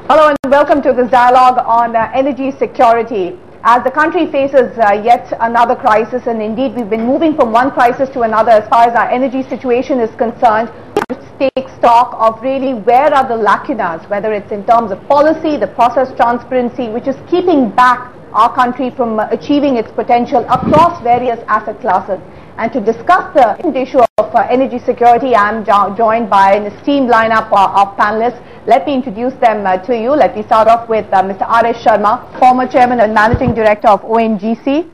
Hello and welcome to this dialogue on energy security. As the country faces yet another crisis, and indeed we've been moving from one crisis to another as far as our energy situation is concerned, to take stock of really where are the lacunas, whether it's in terms of policy, the process transparency, which is keeping back our country from achieving its potential across various asset classes. And to discuss the issue of energy security, I'm joined by an esteemed lineup of panelists. Let me introduce them to you. Let me start off with Mr. R.S. Sharma, former Chairman and Managing Director of ONGC.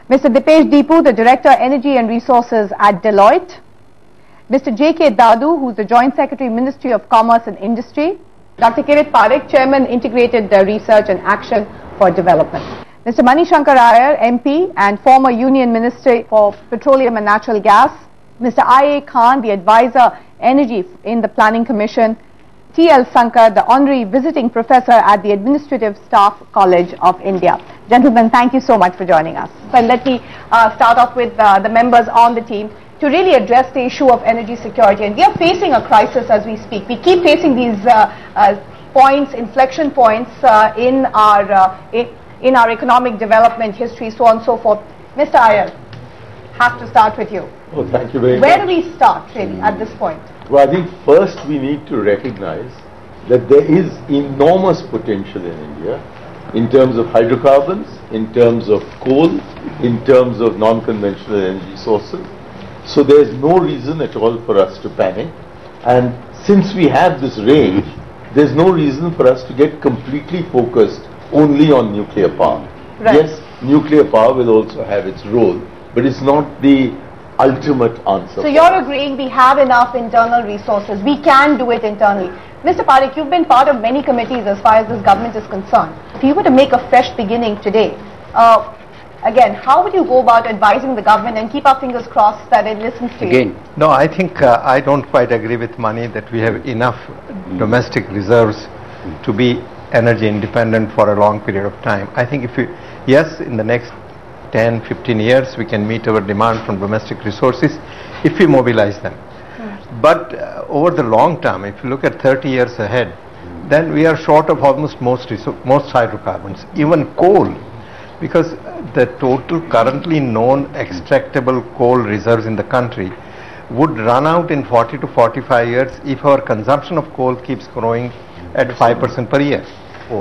Mr. Dipesh Deepu, the Director, Energy and Resources at Deloitte. Mr. J.K. Dadu, who's the Joint Secretary, Ministry of Commerce and Industry. Dr. Kirit Parekh, Chairman, Integrated Research and Action for Development. Mr. Mani Shankar Iyer, MP and former Union Minister for Petroleum and Natural Gas. Mr. I.A. Khan, the Advisor, Energy in the Planning Commission. T.L. Sankar, the Honorary Visiting Professor at the Administrative Staff College of India. Gentlemen, thank you so much for joining us. So let me start off with the members on the team to really address the issue of energy security. And we are facing a crisis as we speak. We keep facing these points, inflection points in our economic development history, so on and so forth. Mr. Iyer, have to start with you. Oh, thank you very much. Where do we start really at this point? Well, I think first we need to recognize that there is enormous potential in India in terms of hydrocarbons, in terms of coal, in terms of non-conventional energy sources. So there is no reason at all for us to panic. And since we have this range, there is no reason for us to get completely focused only on nuclear power. Right. Yes, nuclear power will also have its role, but it's not the ultimate answer. So you're agreeing we have enough internal resources. We can do it internally. Mr. Parekh, you've been part of many committees as far as this government is concerned. If you were to make a fresh beginning today, again, how would you go about advising the government and keep our fingers crossed that it listens to you? No, I think I don't quite agree with Mani that we have enough domestic reserves to be energy independent for a long period of time. I think if we, yes, in the next 10, 15 years we can meet our demand from domestic resources if we mobilize them. But over the long term, if you look at 30 years ahead, then we are short of almost most hydrocarbons, even coal, because the total currently known extractable coal reserves in the country would run out in 40 to 45 years if our consumption of coal keeps growing at 5% per year.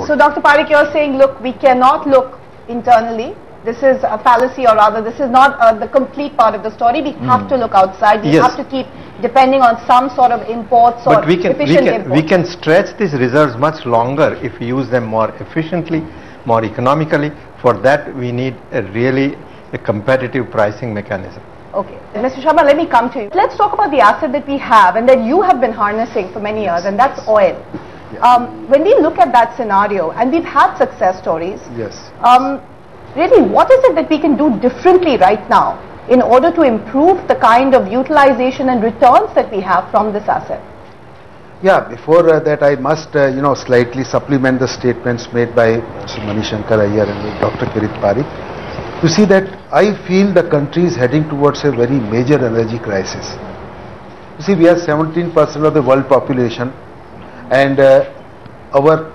So Dr. Parekh, you're saying, look, we cannot look internally. This is a fallacy, or rather this is not the complete part of the story. We have to look outside. We have to keep depending on some sort of imports or efficient imports. We can stretch these reserves much longer if we use them more efficiently, more economically. For that we need a competitive pricing mechanism. Okay. Mr. Sharma, let me come to you. Let's talk about the asset that we have and that you have been harnessing for many years, and that's oil. When we look at that scenario, and we've had success stories, really, what is it that we can do differently right now in order to improve the kind of utilization and returns that we have from this asset? Yeah, before that I must slightly supplement the statements made by Mr. Mani Shankar Iyer and Dr. Kirit Parekh. You see that I feel the country is heading towards a very major energy crisis. You see, we are 17% of the world population, and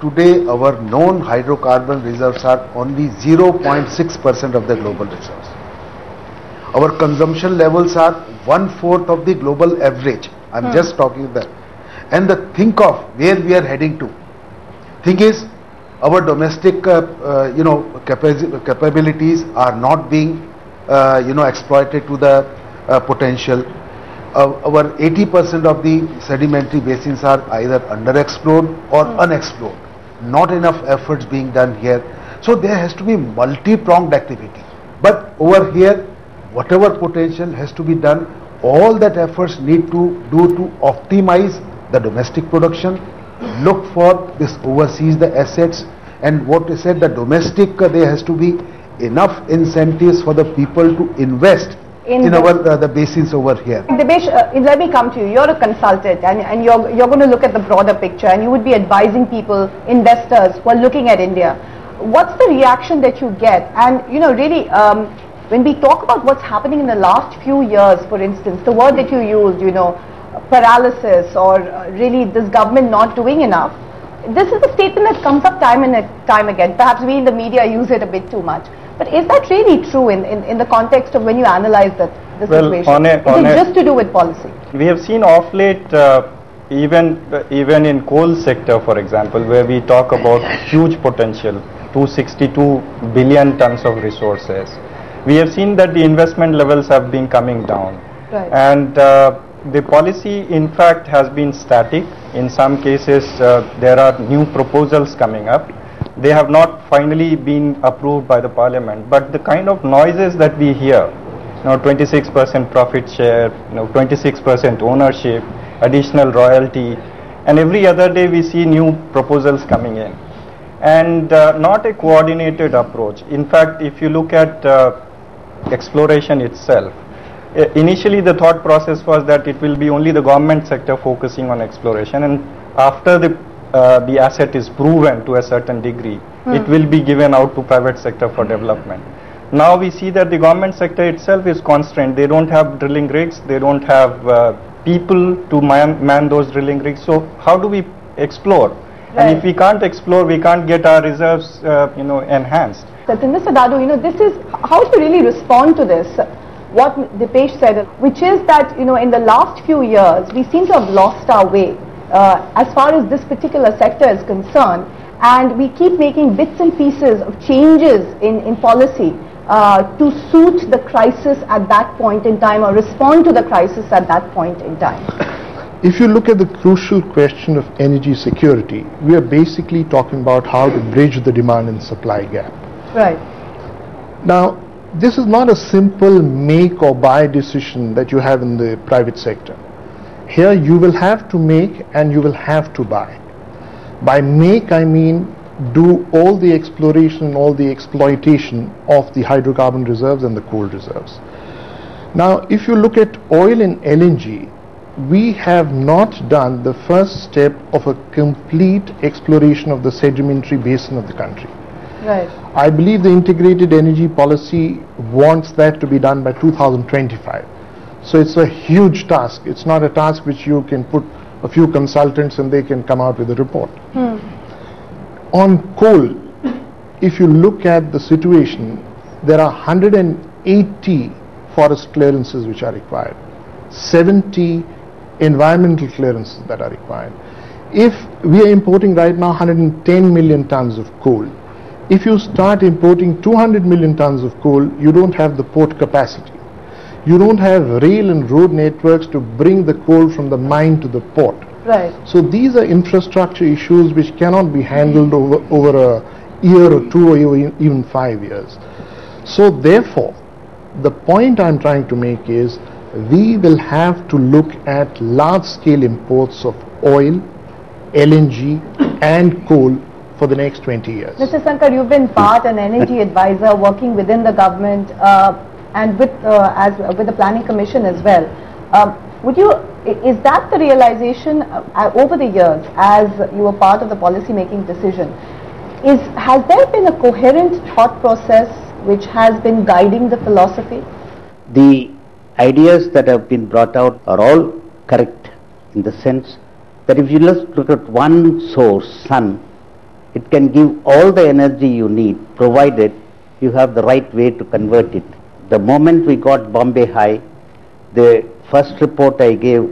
today our known hydrocarbon reserves are only 0.6% of the global reserves. Our consumption levels are 1/4 of the global average. I'm just talking that. And think of where we are heading to. Thing is, our domestic capabilities are not being exploited to the potential. Our 80% of the sedimentary basins are either underexplored or unexplored. Not enough efforts being done here. So there has to be multi-pronged activity. But over here, whatever potential has to be done, all that efforts need to do to optimize the domestic production, look for this overseas the assets, and what I said, the domestic, there has to be enough incentives for the people to invest in our the basins over here. Dipesh, let me come to you. You're a consultant, and you're going to look at the broader picture, and you would be advising people, investors who are looking at India. What's the reaction that you get? And really, when we talk about what's happening in the last few years, for instance, the word that you used, paralysis, or really this government not doing enough. This is a statement that comes up time and time again. Perhaps we in the media use it a bit too much. But is that really true in the context of when you analyze the situation? Is it just to do with policy? We have seen off late, even in coal sector, for example, where we talk about huge potential, 262 billion tons of resources. We have seen that the investment levels have been coming down. Right. And the policy, in fact, has been static. In some cases, there are new proposals coming up. They have not finally been approved by the parliament. But the kind of noises that we hear, 26% profit share, 26% ownership, additional royalty, and every other day we see new proposals coming in. And not a coordinated approach. In fact, if you look at exploration itself, initially the thought process was that it will be only the government sector focusing on exploration, and after the asset is proven to a certain degree, it will be given out to private sector for development. Now we see that the government sector itself is constrained. They don't have drilling rigs, they don't have people to man those drilling rigs. So how do we explore? Right. And if we can't explore, we can't get our reserves enhanced. Mr. Dadu, this is how to really respond to this. What Dipesh said, which is that in the last few years we seem to have lost our way as far as this particular sector is concerned, and we keep making bits and pieces of changes in policy to suit the crisis at that point in time, or respond to the crisis at that point in time. If you look at the crucial question of energy security, we are basically talking about how to bridge the demand and supply gap. Right. Now, this is not a simple make or buy decision that you have in the private sector. Here you will have to make and you will have to buy. By make, I mean do all the exploration and all the exploitation of the hydrocarbon reserves and the coal reserves. Now, if you look at oil and LNG, we have not done the first step of a complete exploration of the sedimentary basin of the country. Right. I believe the integrated energy policy wants that to be done by 2025. So it's a huge task. It's not a task which you can put a few consultants and they can come out with a report. On coal, if you look at the situation, there are 180 forest clearances which are required, 70 environmental clearances that are required. If we are importing right now 110 million tons of coal, if you start importing 200 million tons of coal, you don't have the port capacity. You don't have rail and road networks to bring the coal from the mine to the port. Right. So these are infrastructure issues which cannot be handled over a year or two or even 5 years. So therefore, the point I'm trying to make is we will have to look at large-scale imports of oil, LNG and coal for the next 20 years. Mr. Sankar, you've been an energy advisor working within the government and with the Planning Commission as well. Is that the realization over the years as you were part of the policy making decision? Has there been a coherent thought process which has been guiding the philosophy? The ideas that have been brought out are all correct in the sense that if you just look at one source, sun, it can give all the energy you need, provided you have the right way to convert it. The moment we got Bombay High, the first report I gave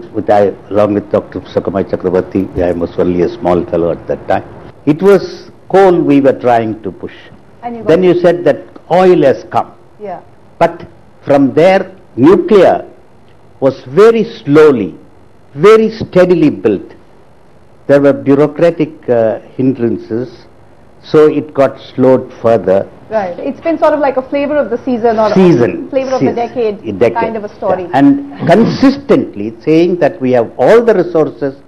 along with Dr. Sakamai Chakrabarti, I was only a small fellow at that time, it was coal we were trying to push. Then you said that oil has come. Yeah. But from there, nuclear was very slowly, very steadily built. There were bureaucratic hindrances, so it got slowed further. Right. It's been sort of like a flavor of the season or flavor of the decade kind of a story. Yeah. And consistently saying that we have all the resources,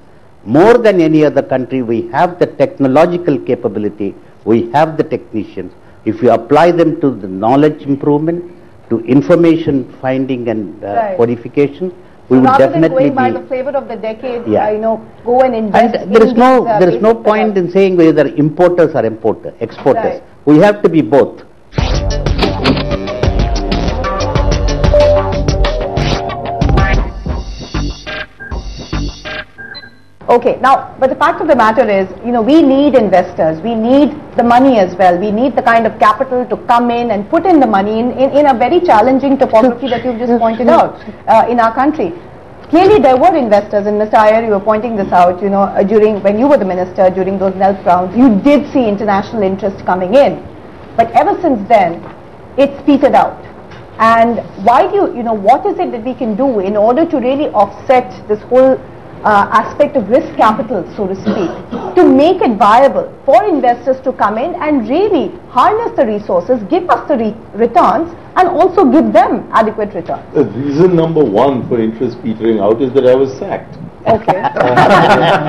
more than any other country, we have the technological capability, we have the technicians. If you apply them to the knowledge improvement, to information finding and codification, we would definitely be... Rather than going by the flavor of the decade, go and invest. And there is no point in saying whether importers or exporters. Right. We have to be both. Okay, now, but the fact of the matter is, we need investors, we need the money as well, we need the kind of capital to come in and put in the money in a very challenging topography that you've just pointed out in our country. Clearly there were investors, and Mr. Iyer, you were pointing this out, during, when you were the minister, during those NELP rounds, you did see international interest coming in. But ever since then, it's petered out. And why do what is it that we can do in order to really offset this whole aspect of risk capital, so to speak, to make it viable for investors to come in and really harness the resources, give us the returns, and also give them adequate returns? Reason number one for interest petering out is that I was sacked. Okay.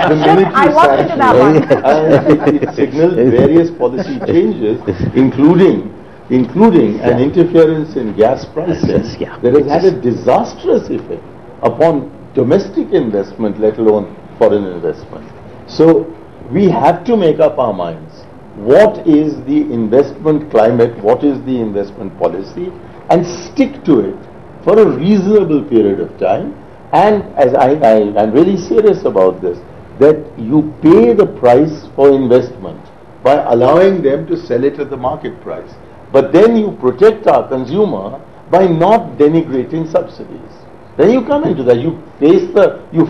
The minute I you walked into that one. it signaled various policy changes, including an interference in gas prices that has had a disastrous effect upon domestic investment, let alone foreign investment. So we have to make up our minds. What is the investment climate? What is the investment policy? And stick to it for a reasonable period of time. And as I'm really serious about this, that you pay the price for investment by allowing them to sell it at the market price. But then you protect our consumer by not denigrating subsidies. Then you come into that, you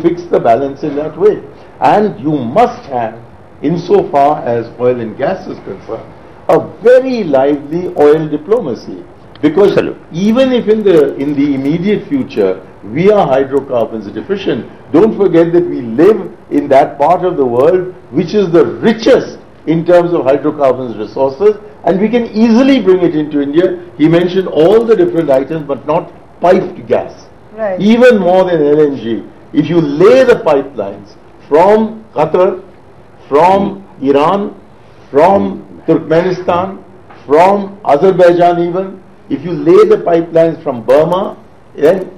fix the balance in that way. And you must have, insofar as oil and gas is concerned, a very lively oil diplomacy. Because even if in the immediate future we are hydrocarbons deficient, don't forget that we live in that part of the world which is the richest in terms of hydrocarbons resources, and we can easily bring it into India. He mentioned all the different items, but not piped gas. Right. Even more than LNG. If you lay the pipelines from Qatar, from Iran, from Turkmenistan, from Azerbaijan even, if you lay the pipelines from Burma, and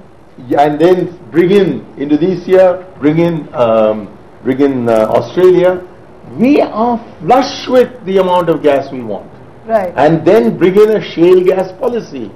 then bring in Indonesia, bring in Australia, we are flush with the amount of gas we want. Right. And then bring in a shale gas policy.